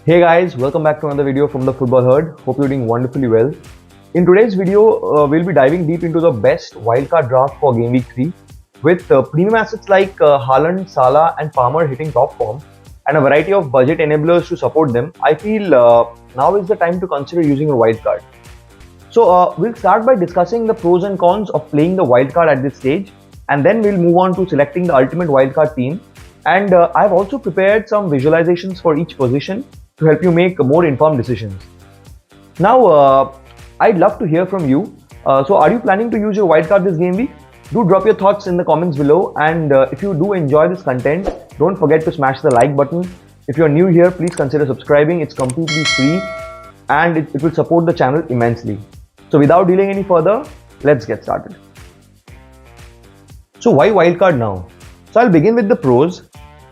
Hey guys, welcome back to another video from the Football Herd. Hope you're doing wonderfully well. In today's video, we'll be diving deep into the best wildcard draft for Game Week 3 with premium assets like Haaland, Salah and Palmer hitting top form and a variety of budget enablers to support them. I feel now is the time to consider using your wildcard. So we'll start by discussing the pros and cons of playing the wildcard at this stage, and then we'll move on to selecting the ultimate wildcard team. And I've also prepared some visualizations for each position to help you make more informed decisions. Now, I'd love to hear from you. So are you planning to use your wildcard this game week? Do drop your thoughts in the comments below, and if you do enjoy this content, don't forget to smash the like button. If you're new here, please consider subscribing. It's completely free and it will support the channel immensely. So without delaying any further, let's get started. So why wildcard now? So I'll begin with the pros.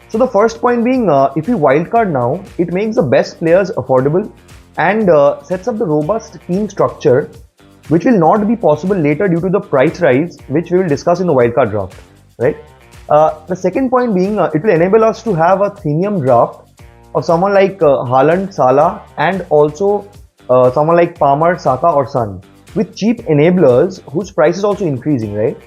So the first point being, if you wildcard now, it makes the best players affordable and sets up the robust team structure, which will not be possible later due to the price rise, which we will discuss in the wildcard draft, right? The second point being, it will enable us to have a premium draft of someone like Haaland, Salah, and also someone like Palmer, Saka or Son, with cheap enablers whose price is also increasing, right?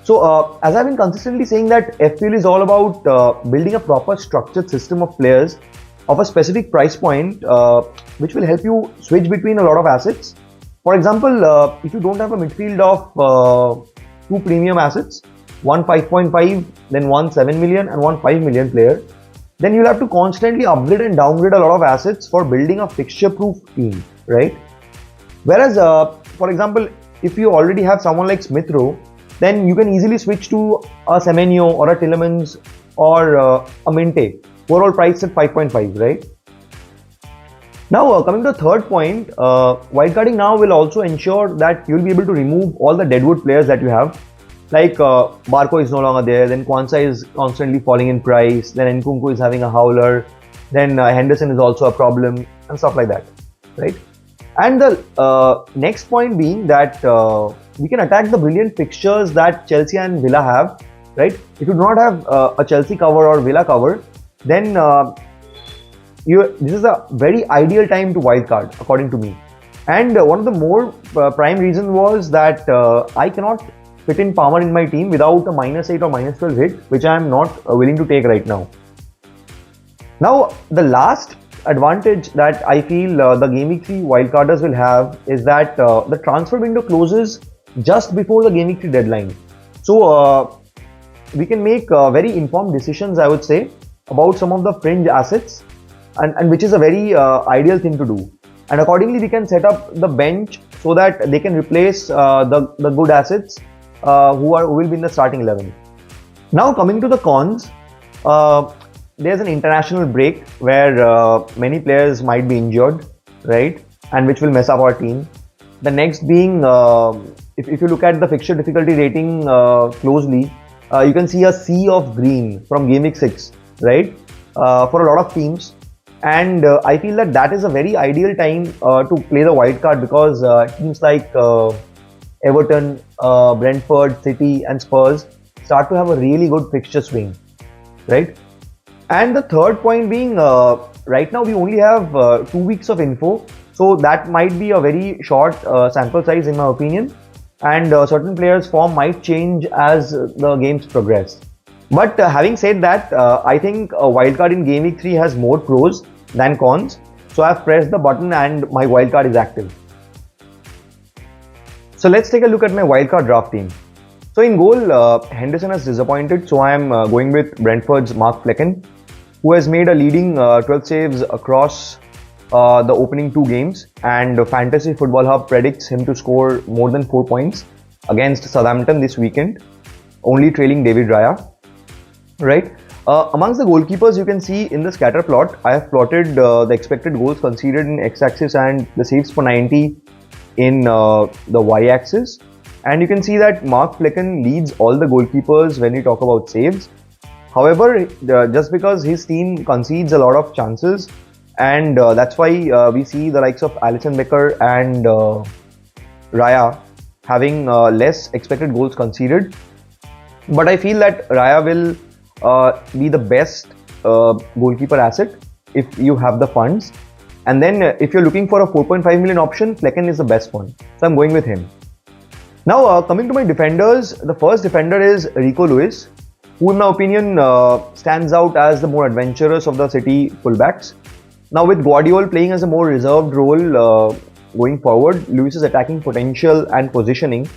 So as I've been consistently saying that FPL is all about building a proper structured system of players of a specific price point, which will help you switch between a lot of assets. For example, if you don't have a midfield of two premium assets, one 5.5, then one 7 million and one 5 million player, then you'll have to constantly upgrade and downgrade a lot of assets for building a fixture-proof team, right? Whereas, for example, if you already have someone like Smith Rowe, then you can easily switch to a Semenyo or a Tillemans or a Minte, who are all priced at 5.5, right? Now, coming to the third point, wildcarding now will also ensure that you'll be able to remove all the deadwood players that you have. Like Barco is no longer there, then Kwanzaa is constantly falling in price, then Nkunku is having a howler, then Henderson is also a problem, and stuff like that, right? And the next point being that we can attack the brilliant fixtures that Chelsea and Villa have, right? If you do not have a Chelsea cover or Villa cover, then this is a very ideal time to wildcard, according to me. And one of the more prime reasons was that I cannot fit in Palmer in my team without a -8 or -12 hit, which I am not willing to take right now. Now, the last advantage that I feel the Game Week 3 wildcarders will have is that the transfer window closes just before the Game Week 3 deadline. So we can make very informed decisions, I would say, about some of the fringe assets, and which is a very ideal thing to do. And accordingly, we can set up the bench so that they can replace the good assets who will be in the starting 11. Now coming to the cons, there's an international break where many players might be injured, right? And which will mess up our team. The next being, if you look at the fixture difficulty rating closely, you can see a sea of green from Game Week 6, right? For a lot of teams. And I feel that is a very ideal time to play the wildcard, because teams like Everton, Brentford, City and Spurs start to have a really good fixture swing, right? And the third point being, right now we only have 2 weeks of info, so that might be a very short sample size in my opinion, and certain players' form might change as the games progress. But having said that, I think a wildcard in Game Week 3 has more pros than cons, so I've pressed the button and my wildcard is active. So let's take a look at my wildcard draft team. So in goal, Henderson has disappointed, so I am going with Brentford's Mark Flecken, who has made a leading 12 saves across the opening 2 games, and Fantasy Football Hub predicts him to score more than 4 points against Southampton this weekend, only trailing David Raya, right? Amongst the goalkeepers, you can see in the scatter plot, I have plotted the expected goals conceded in x-axis and the saves per 90 in the y-axis. And you can see that Mark Flecken leads all the goalkeepers when we talk about saves. However, just because his team concedes a lot of chances, and that's why we see the likes of Alisson Becker and Raya having less expected goals conceded. But I feel that Raya will be the best goalkeeper asset if you have the funds. And then if you're looking for a 4.5 million option, Flecken is the best one. So I'm going with him. Now coming to my defenders, the first defender is Rico Lewis, who in my opinion stands out as the more adventurous of the City fullbacks. Now with Guardiola playing as a more reserved role going forward, Lewis's attacking potential and positioning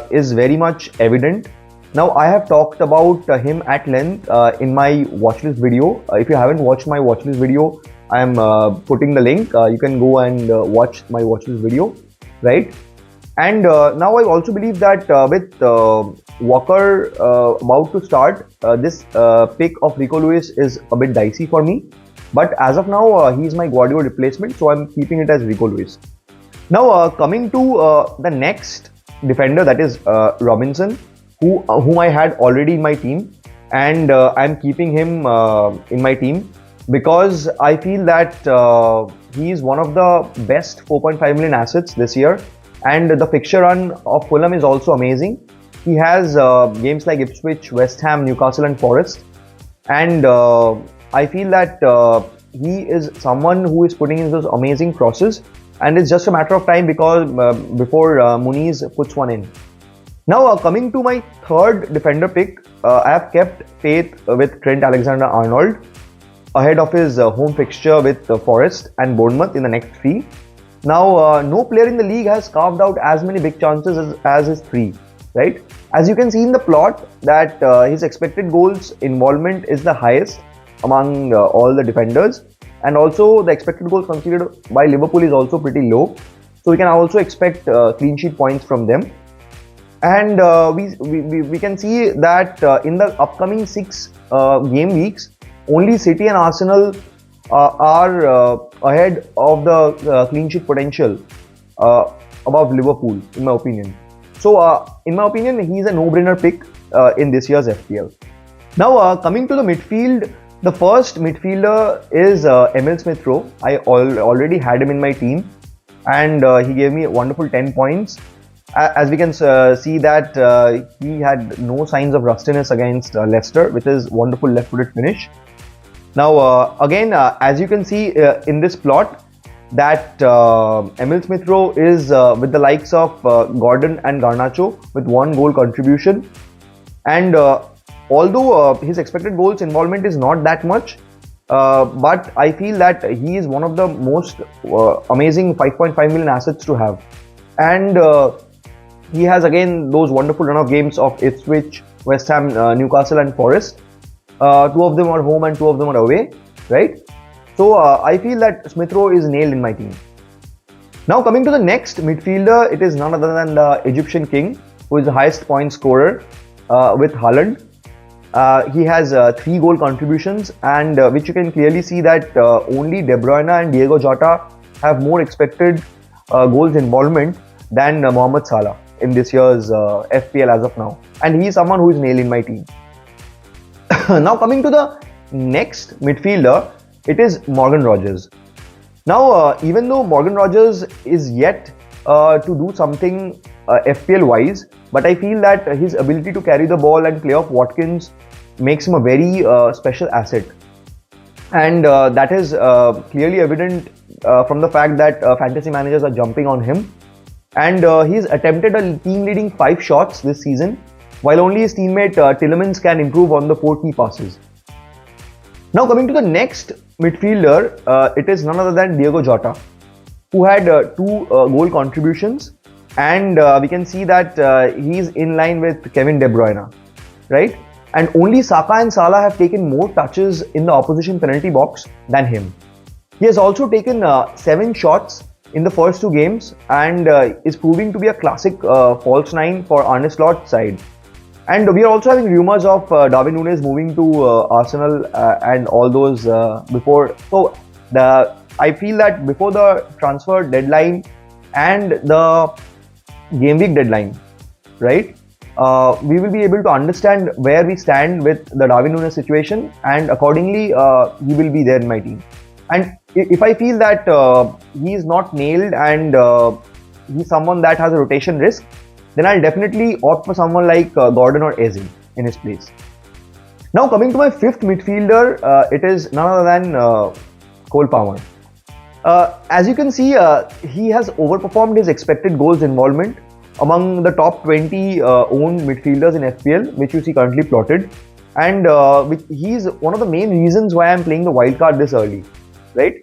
is very much evident. Now I have talked about him at length in my watchlist video. If you haven't watched my watchlist video, I am putting the link. You can go and watch my watchlist video, right? And now I also believe that with Walker about to start, this pick of Rico Lewis is a bit dicey for me. But as of now, he's my Guardiola replacement, so I'm keeping it as Rico Lewis. Now coming to the next defender, that is Robinson, whom I had already in my team, and I'm keeping him in my team because I feel that he is one of the best 4.5 million assets this year, and the fixture run of Fulham is also amazing. He has games like Ipswich, West Ham, Newcastle and Forest, and I feel that he is someone who is putting in those amazing crosses, and it's just a matter of time because before Muniz puts one in. Now coming to my third defender pick, I have kept faith with Trent Alexander-Arnold ahead of his home fixture with Forest and Bournemouth in the next 3. Now no player in the league has carved out as many big chances as his 3, right? As you can see in the plot that his expected goals involvement is the highest among all the defenders, and also the expected goals conceded by Liverpool is also pretty low, so we can also expect clean sheet points from them. And we can see that in the upcoming 6 game weeks, only City and Arsenal are ahead of the clean sheet potential above Liverpool, in my opinion. So in my opinion, he's a no-brainer pick in this year's FPL. Now coming to the midfield, the first midfielder is Emil Smith-Rowe. I already had him in my team, and he gave me a wonderful 10 points. As we can see that he had no signs of rustiness against Leicester with his wonderful left-footed finish. Now again, as you can see in this plot, that Emil Smith-Rowe is with the likes of Gordon and Garnacho with 1 goal contribution, and although his expected goals involvement is not that much, but I feel that he is one of the most amazing 5.5 million assets to have. And he has again those wonderful run of games of Ipswich, West Ham, Newcastle and Forest. 2 of them are home and 2 of them are away, right? So I feel that Smith-Rowe is nailed in my team. Now coming to the next midfielder, it is none other than the Egyptian king, who is the highest point scorer with Haaland. He has 3 goal contributions, and which you can clearly see that only De Bruyne and Diego Jota have more expected goals involvement than Mohamed Salah in this year's FPL as of now, and he is someone who is nailed in my team. Now coming to the next midfielder, it is Morgan Rogers. Now even though Morgan Rogers is yet to do something FPL wise, but I feel that his ability to carry the ball and play off Watkins makes him a very special asset, and that is clearly evident from the fact that fantasy managers are jumping on him, and he's attempted a team leading 5 shots this season, while only his teammate Tielemans can improve on the 4 key passes. Now coming to the next midfielder, it is none other than Diego Jota, who had 2 goal contributions, and we can see that he's in line with Kevin De Bruyne, right? And only Saka and Salah have taken more touches in the opposition penalty box than him. He has also taken 7 shots in the first 2 games, and is proving to be a classic false 9 for Arne Slot's side. And we are also having rumors of Darwin Núñez moving to Arsenal and all those before. So I feel that before the transfer deadline and the game week deadline, right, we will be able to understand where we stand with the Darwin Núñez situation, and accordingly he will be there in my team. And if I feel that he is not nailed and he's someone that has a rotation risk, then I'll definitely opt for someone like Gordon or Eze in his place. Now coming to my fifth midfielder, it is none other than Cole Palmer. As you can see, he has overperformed his expected goals involvement among the top 20 owned midfielders in FPL, which you see currently plotted. And he's one of the main reasons why I'm playing the wildcard this early, right?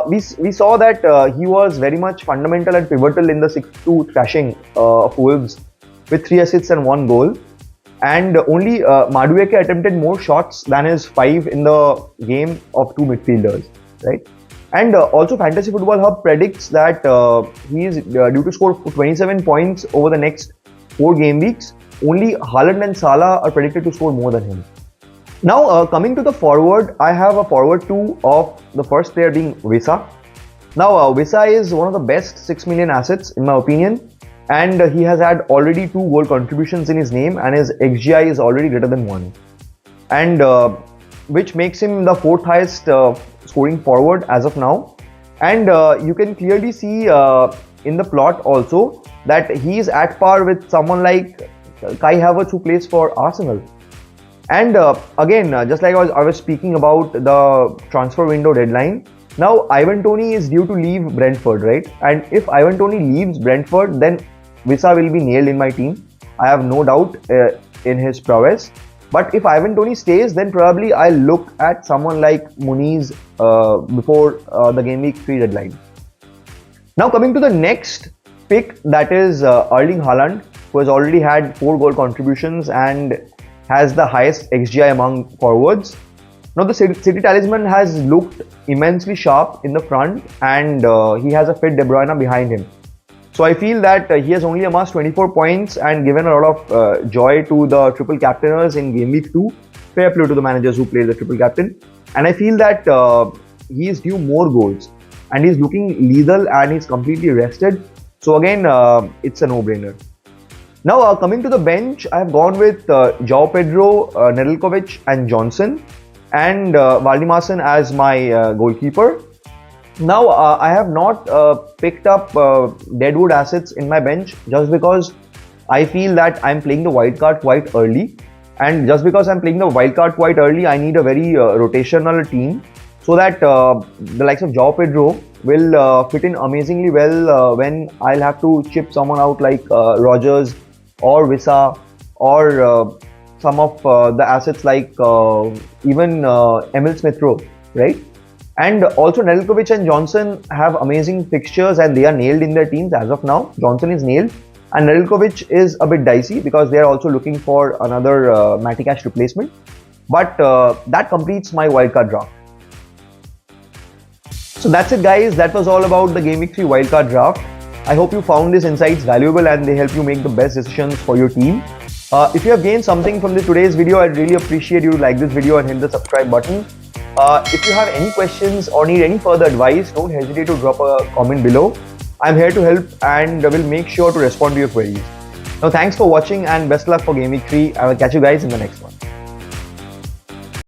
We saw that he was very much fundamental and pivotal in the 6-2 thrashing of Wolves with 3 assists and 1 goal. And only Madueke attempted more shots than his 5 in the game of 2 midfielders, right? And also Fantasy Football Hub predicts that he is due to score 27 points over the next 4 game weeks. Only Haaland and Salah are predicted to score more than him. Now coming to the forward, I have a forward 2 of the first player being Wissa. Now Wissa is one of the best 6 million assets in my opinion, and he has had already 2 goal contributions in his name, and his XGI is already greater than 1, and which makes him the 4th highest scoring forward as of now. And you can clearly see in the plot also that he is at par with someone like Kai Havertz, who plays for Arsenal. And again, just like I was speaking about the transfer window deadline, now Ivan Toney is due to leave Brentford, right? And if Ivan Toney leaves Brentford, then Wissa will be nailed in my team. I have no doubt in his prowess. But if Ivan Toney stays, then probably I'll look at someone like Muniz before the game week 3 deadline. Now coming to the next pick, that is Erling Haaland, who has already had 4 goal contributions and has the highest XGI among forwards. Now the City talisman has looked immensely sharp in the front, and he has a fit De Bruyne behind him. So I feel that he has only amassed 24 points and given a lot of joy to the triple captainers in game week 2. Fair play to the managers who play the triple captain. And I feel that he is due more goals, and he's looking lethal and he's completely rested. So again, it's a no-brainer. Now coming to the bench, I have gone with João Pedro, Nedeljkovic and Johnson, and Valdimarsson as my goalkeeper. Now I have not picked up deadwood assets in my bench just because I feel that I'm playing the wildcard quite early, and just because I'm playing the wildcard quite early, I need a very rotational team, so that the likes of João Pedro will fit in amazingly well when I'll have to chip someone out like Rodgers or Wissa, or some of the assets like even Emil Smith-Rowe, right? And also Nedeljkovic and Johnson have amazing fixtures and they are nailed in their teams as of now. Johnson is nailed and Nedeljkovic is a bit dicey because they are also looking for another Matty Cash replacement. But that completes my wildcard draft. So that's it guys, that was all about the Game Week 3 wildcard draft. I hope you found these insights valuable and they help you make the best decisions for your team. If you have gained something from today's video, I'd really appreciate you to like this video and hit the subscribe button. If you have any questions or need any further advice, don't hesitate to drop a comment below. I'm here to help and will make sure to respond to your queries. Now thanks for watching and best luck for Game Week 3. I will catch you guys in the next one.